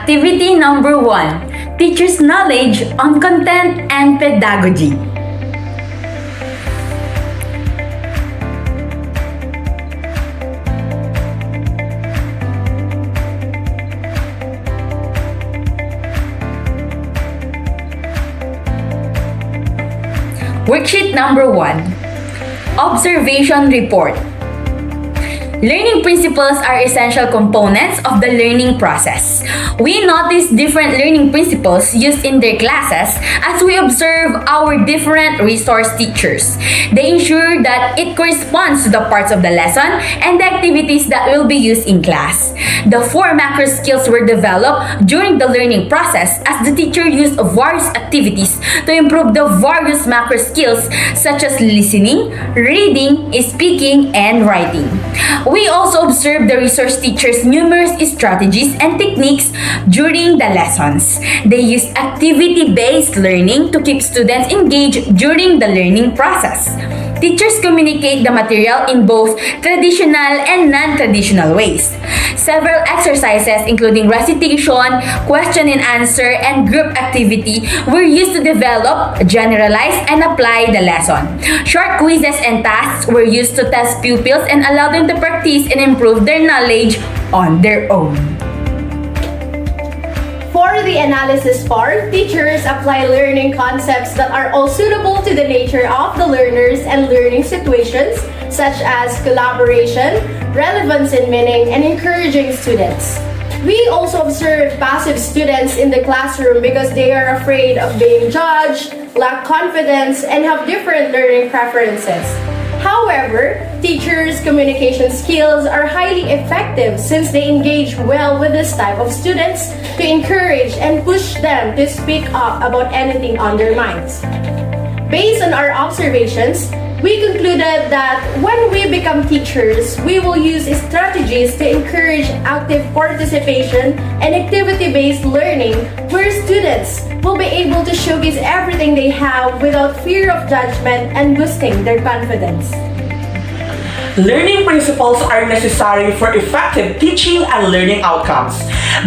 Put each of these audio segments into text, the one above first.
Activity number 1. Teacher's knowledge on content and pedagogy. Worksheet number 1. Observation report. Learning principles are essential components of the learning process. We notice different learning principles used in their classes as we observe our different resource teachers. They ensure that it corresponds to the parts of the lesson and the activities that will be used in class. The 4 macro skills were developed during the learning process as the teacher used various activities to improve the various macro skills such as listening, reading, speaking, and writing. We also observed the resource teachers' numerous strategies and techniques during the lessons. They use activity-based learning to keep students engaged during the learning process. Teachers communicate the material in both traditional and non-traditional ways. Several exercises including recitation, question and answer, and group activity were used to develop, generalize, and apply the lesson. Short quizzes and tasks were used to test pupils and allow them to practice and improve their knowledge on their own. For the analysis part, teachers apply learning concepts that are all suitable to the nature of the learners and learning situations, such as collaboration, relevance in meaning, and encouraging students. We also observe passive students in the classroom because they are afraid of being judged, lack confidence, and have different learning preferences. However, teachers' communication skills are highly effective since they engage well with this type of students to encourage and push them to speak up about anything on their minds. Based on our observations, we concluded that when we become teachers, we will use strategies to encourage active participation and activity-based learning where students will be able to showcase everything they have without fear of judgment and boosting their confidence. Learning principles are necessary for effective teaching and learning outcomes.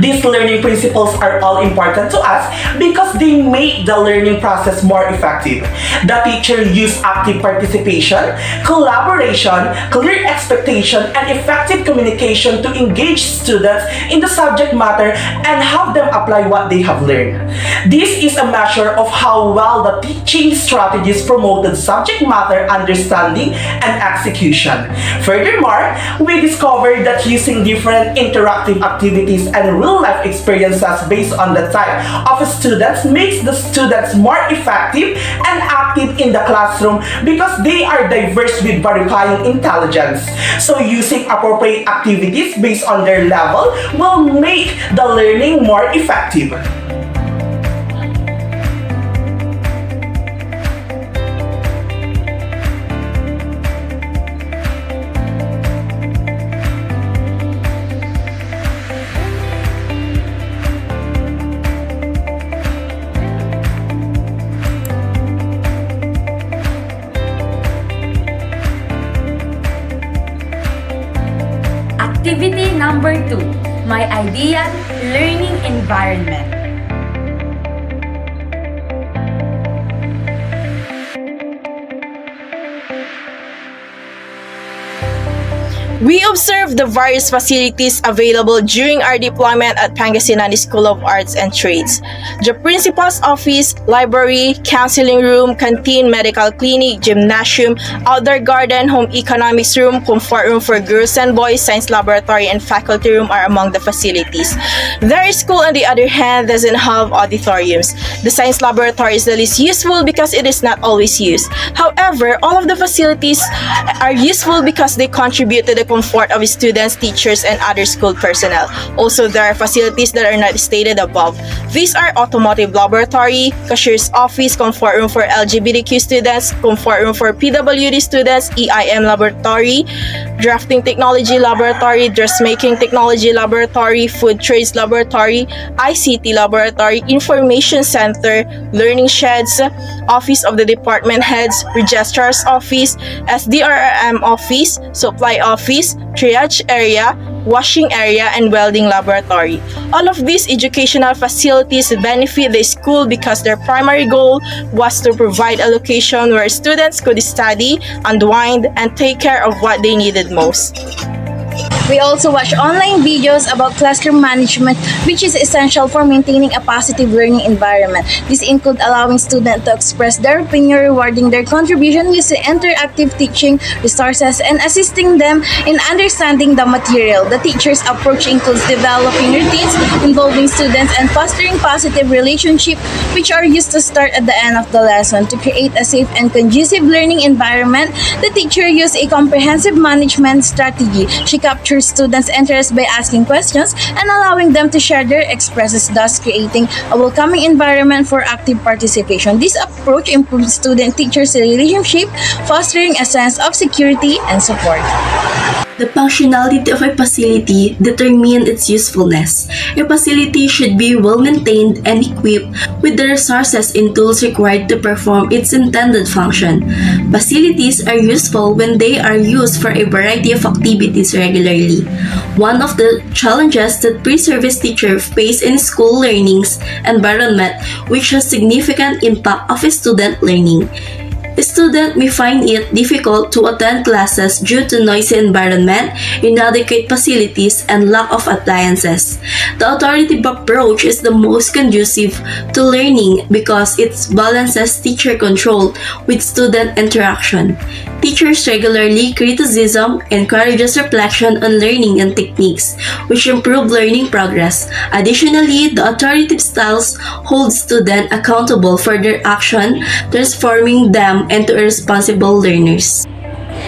These learning principles are all important to us because they make the learning process more effective. The teacher uses active participation, collaboration, clear expectation, and effective communication to engage students in the subject matter and have them apply what they have learned. This is a measure of how well the teaching strategies promoted subject matter understanding and execution. Furthermore, we discovered that using different interactive activities and real-life experiences based on the type of students makes the students more effective and active in the classroom because they are diverse with varying intelligence. So using appropriate activities based on their level will make the learning more effective. Activity number 2. My ideal learning environment. We observed the various facilities available during our deployment at Pangasinan School of Arts and Trades. The principal's office, library, counseling room, canteen, medical clinic, gymnasium, outdoor garden, home economics room, comfort room for girls and boys, science laboratory, and faculty room are among the facilities. Their school, on the other hand, doesn't have auditoriums. The science laboratory is the least useful because it is not always used. However, all of the facilities are useful because they contribute to the comfort of students, teachers, and other school personnel. Also, there are facilities that are not stated above. These are automotive laboratory, cashier's office, comfort room for LGBTQ students, comfort room for PWD students, EIM laboratory, drafting technology laboratory, dressmaking technology laboratory, food trades laboratory, ICT laboratory, information center, learning sheds, office of the department heads, registrar's office, SDRRM office, supply office, triage area, washing area, and welding laboratory. All of these educational facilities benefit the school because their primary goal was to provide a location where students could study, unwind, and take care of what they needed most. We also watch online videos about classroom management, which is essential for maintaining a positive learning environment. This includes allowing students to express their opinion, rewarding their contribution using interactive teaching resources, and assisting them in understanding the material. The teacher's approach includes developing routines involving students and fostering positive relationships, which are used to start at the end of the lesson. To create a safe and conducive learning environment, the teacher used a comprehensive management strategy. She captures students' interest by asking questions and allowing them to share their experiences, thus creating a welcoming environment for active participation. This approach improves student-teacher's relationship, fostering a sense of security and support. The functionality of a facility determines its usefulness. A facility should be well maintained and equipped with the resources and tools required to perform its intended function. Facilities are useful when they are used for a variety of activities regularly. One of the challenges that pre-service teachers face in school learning's environment, which has significant impact of student learning. A student may find it difficult to attend classes due to noisy environment, inadequate facilities, and lack of appliances. The authoritative approach is the most conducive to learning because it balances teacher control with student interaction. Teachers regularly criticism encourages reflection on learning and techniques, which improve learning progress. Additionally, the authoritative styles hold students accountable for their action, transforming them into responsible learners.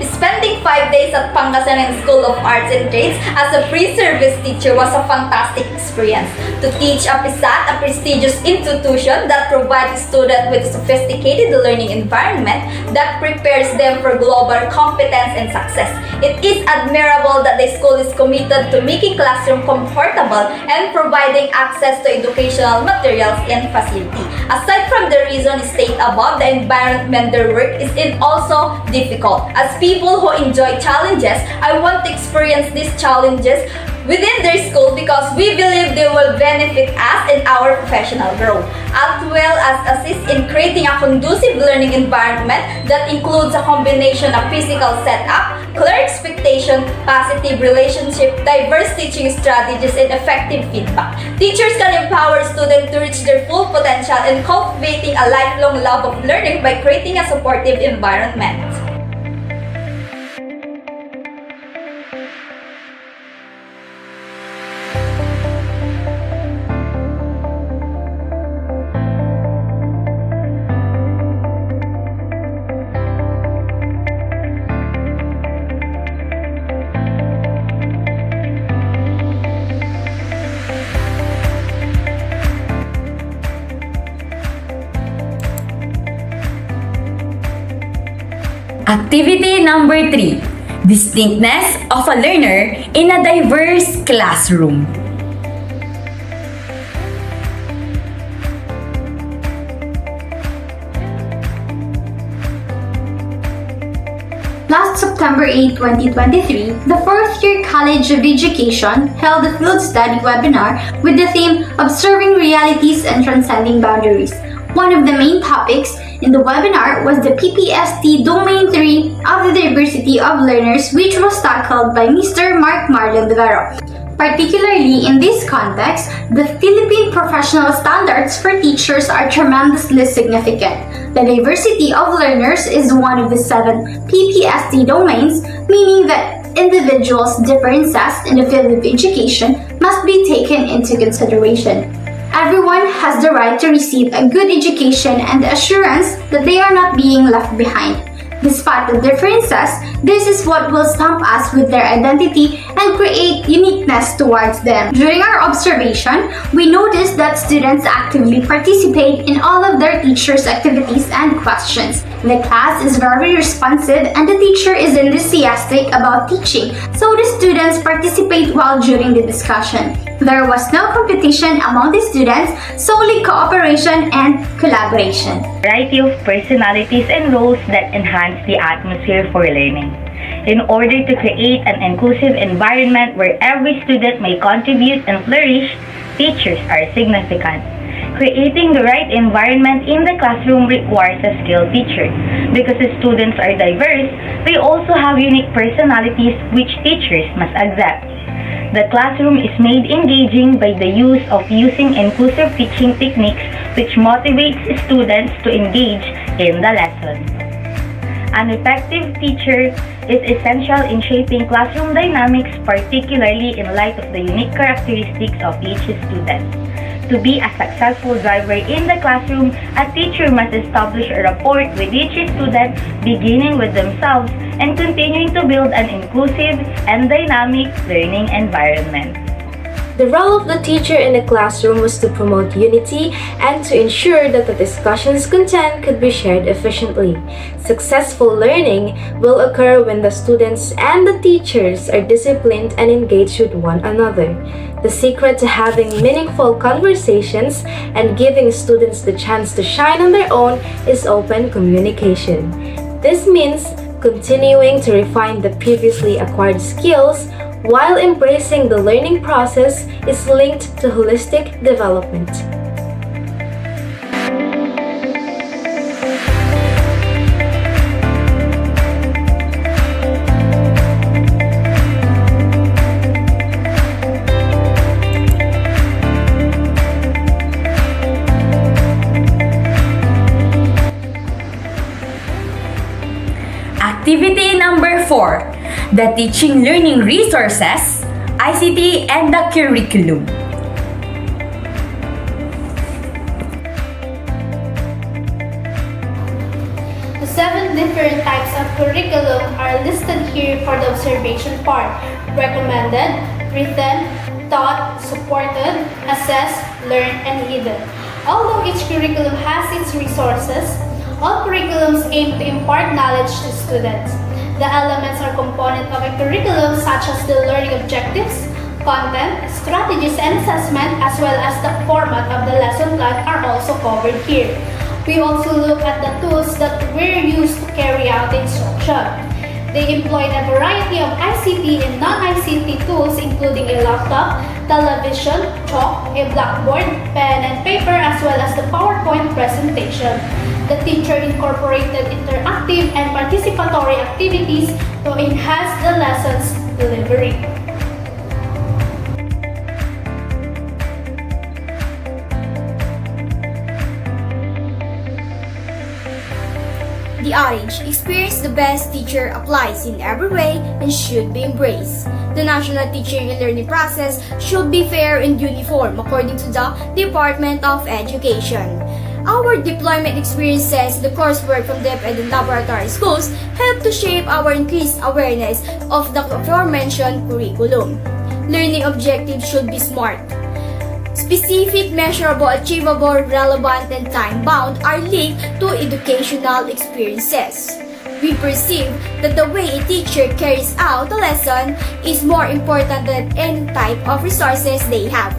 Spending 5 days at Pangasinan School of Arts and Trades as a pre-service teacher was a fantastic experience. To teach a PSAT, a prestigious institution that provides students with a sophisticated learning environment that prepares them for global competence and success. It is admirable that the school is committed to making classroom comfortable and providing access to educational materials and facility. Aside from the reason stated above, the environment their work is in also difficult. As people who enjoy challenges, I want to experience these challenges within their school because we believe they will benefit us in our professional growth, as well as assist in creating a conducive learning environment that includes a combination of physical setup, clear expectation, positive relationship, diverse teaching strategies, and effective feedback. Teachers can empower students to reach their full potential and cultivating a lifelong love of learning by creating a supportive environment. Activity number 3. Distinctness of a learner in a diverse classroom. Last September 8, 2023, the fourth-year College of Education held a field study webinar with the theme Observing Realities and Transcending Boundaries. One of the main topics in the webinar was the PPST Domain 3 of the Diversity of Learners, which was tackled by Mr. 𝗪.𝗪𝗓. Particularly in this context, the Philippine professional standards for teachers are tremendously significant. The diversity of learners is one of the 7 PPST domains, meaning that individuals' differences in the field of education must be taken into consideration. Everyone has the right to receive a good education and the assurance that they are not being left behind. Despite the differences, this is what will stamp us with their identity and create uniqueness towards them. During our observation, we noticed that students actively participate in all of their teachers' activities and questions. The class is very responsive and the teacher is enthusiastic about teaching, so the students participate well during the discussion. There was no competition among the students, solely cooperation and collaboration. Variety of personalities and roles that enhance the atmosphere for learning. In order to create an inclusive environment where every student may contribute and flourish, teachers are significant. Creating the right environment in the classroom requires a skilled teacher. Because the students are diverse, they also have unique personalities which teachers must accept. The classroom is made engaging by the use of using inclusive teaching techniques which motivates students to engage in the lesson. An effective teacher is essential in shaping classroom dynamics, particularly in light of the unique characteristics of each student. To be a successful driver in the classroom, a teacher must establish a rapport with each student, beginning with themselves and continuing to build an inclusive and dynamic learning environment. The role of the teacher in the classroom was to promote unity and to ensure that the discussion's content could be shared efficiently. Successful learning will occur when the students and the teachers are disciplined and engaged with one another. The secret to having meaningful conversations and giving students the chance to shine on their own is open communication. This means continuing to refine the previously acquired skills while embracing the learning process is linked to holistic development. Activity number 4, the teaching learning resources, ICT, and the curriculum. The 7 different types of curriculum are listed here for the observation part: recommended, written, taught, supported, assessed, learned, and hidden. Although each curriculum has its resources, all curriculums aim to impart knowledge to students. The elements or components of a curriculum such as the learning objectives, content, strategies, and assessment, as well as the format of the lesson plan are also covered here. We also look at the tools that were used to carry out the instruction. They employed a variety of ICT and non-ICT tools including a laptop, television, chalk, a blackboard, pen and paper, as well as the PowerPoint presentation. The teacher incorporated interactive and participatory activities to enhance the lesson's delivery. The adage, experience the best teacher, applies in every way and should be embraced. The national teaching and learning process should be fair and uniform according to the Department of Education. Our deployment experiences, the coursework from DepEd and laboratory schools help to shape our increased awareness of the aforementioned curriculum. Learning objectives should be SMART. Specific, measurable, achievable, relevant, and time-bound are linked to educational experiences. We perceive that the way a teacher carries out a lesson is more important than any type of resources they have,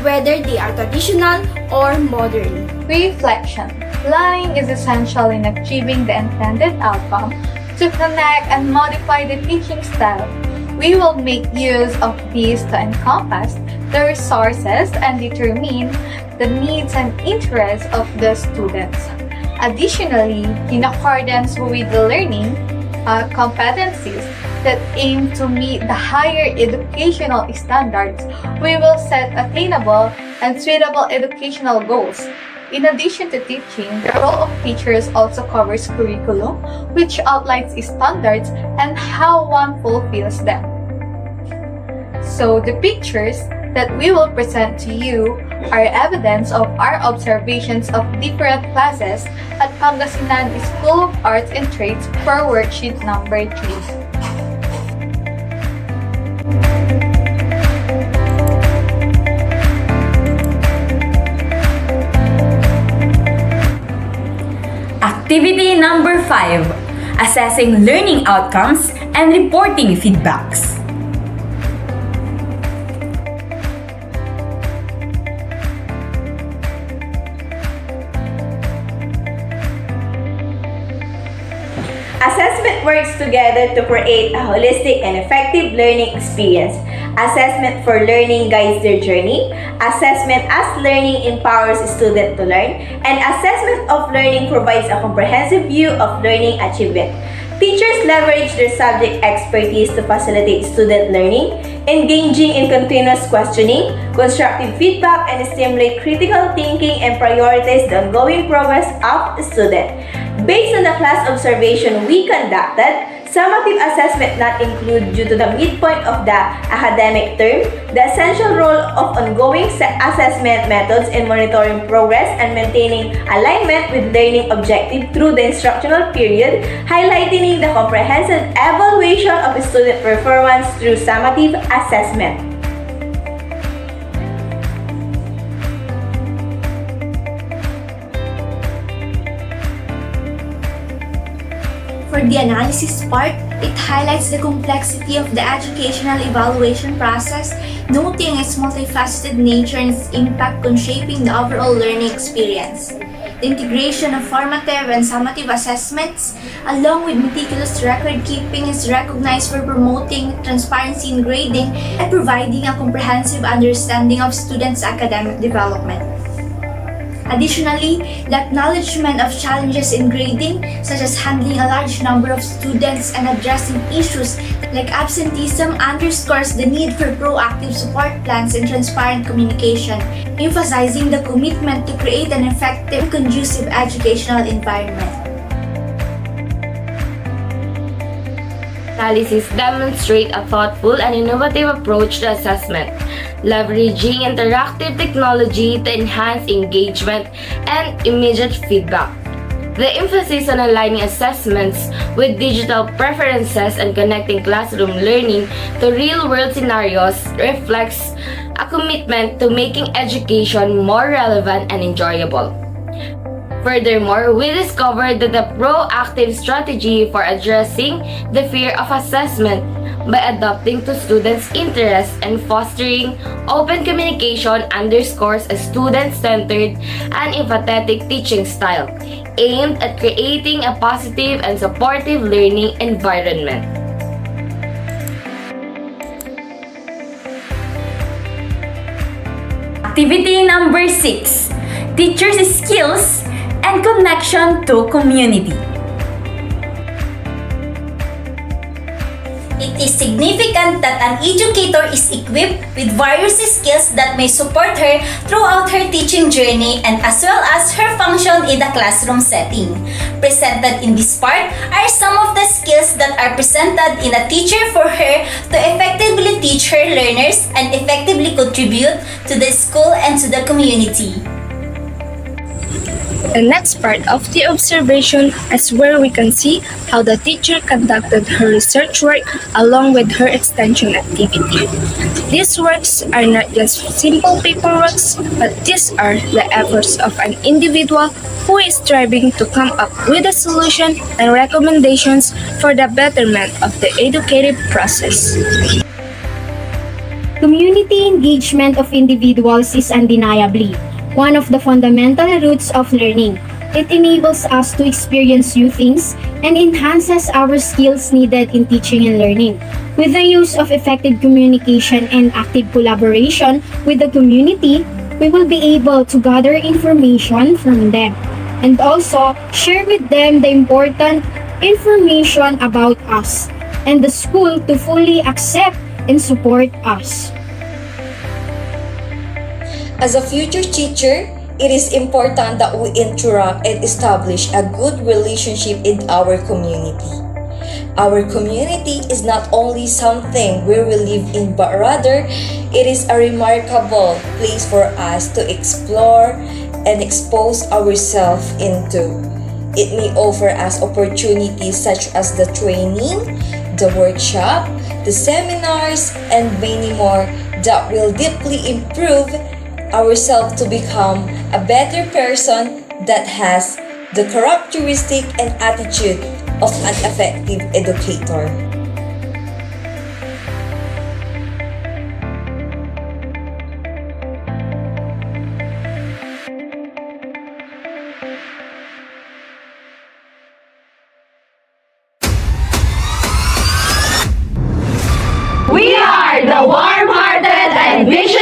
whether they are traditional or modern. Reflection. Learning is essential in achieving the intended outcome. To connect and modify the teaching style, we will make use of these to encompass the resources and determine the needs and interests of the students. Additionally, in accordance with the learning competencies that aim to meet the higher educational standards, we will set attainable and suitable educational goals. In addition to teaching, the role of teachers also covers curriculum, which outlines standards and how one fulfills them. So the pictures that we will present to you are evidence of our observations of different classes at Pangasinan School of Arts and Trades for worksheet number 3. Activity number 5, assessing learning outcomes and reporting feedbacks. works together to create a holistic and effective learning experience. Assessment for learning guides their journey. Assessment as learning empowers students to learn. And assessment of learning provides a comprehensive view of learning achievement. Teachers leverage their subject expertise to facilitate student learning, engaging in continuous questioning, constructive feedback, and stimulate critical thinking and prioritize the ongoing progress of the student. Based on the class observation we conducted, summative assessment not included due to the midpoint of the academic term, the essential role of ongoing assessment methods in monitoring progress and maintaining alignment with learning objective through the instructional period, highlighting the comprehensive evaluation of student performance through summative assessment. For the analysis part, it highlights the complexity of the educational evaluation process, noting its multifaceted nature and its impact on shaping the overall learning experience. The integration of formative and summative assessments, along with meticulous record keeping, is recognized for promoting transparency in grading and providing a comprehensive understanding of students' academic development. Additionally, the acknowledgement of challenges in grading, such as handling a large number of students and addressing issues like absenteeism, underscores the need for proactive support plans and transparent communication, emphasizing the commitment to create an effective and conducive educational environment. Analysis demonstrate a thoughtful and innovative approach to assessment, leveraging interactive technology to enhance engagement and immediate feedback. The emphasis on aligning assessments with digital preferences and connecting classroom learning to real-world scenarios reflects a commitment to making education more relevant and enjoyable. Furthermore, we discovered that the proactive strategy for addressing the fear of assessment by adapting to students' interests and fostering open communication underscores a student-centered and empathetic teaching style aimed at creating a positive and supportive learning environment. Activity number 6. Teachers' skills and connection to community. It is significant that an educator is equipped with various skills that may support her throughout her teaching journey and as well as her function in the classroom setting. Presented in this part are some of the skills that are presented in a teacher for her to effectively teach her learners and effectively contribute to the school and to the community. The next part of the observation is where we can see how the teacher conducted her research work along with her extension activity. These works are not just simple paperworks, but these are the efforts of an individual who is striving to come up with a solution and recommendations for the betterment of the educative process. Community engagement of individuals is undeniably one of the fundamental roots of learning. It enables us to experience new things and enhances our skills needed in teaching and learning. With the use of effective communication and active collaboration with the community, we will be able to gather information from them and also share with them the important information about us and the school to fully accept and support us. As a future teacher, it is important that we interact and establish a good relationship in our community. Our community is not only something where we live in, but rather it is a remarkable place for us to explore and expose ourselves into. It may offer us opportunities such as the training, the workshop, the seminars, and many more that will deeply improve ourselves to become a better person that has the characteristic and attitude of an effective educator. and visual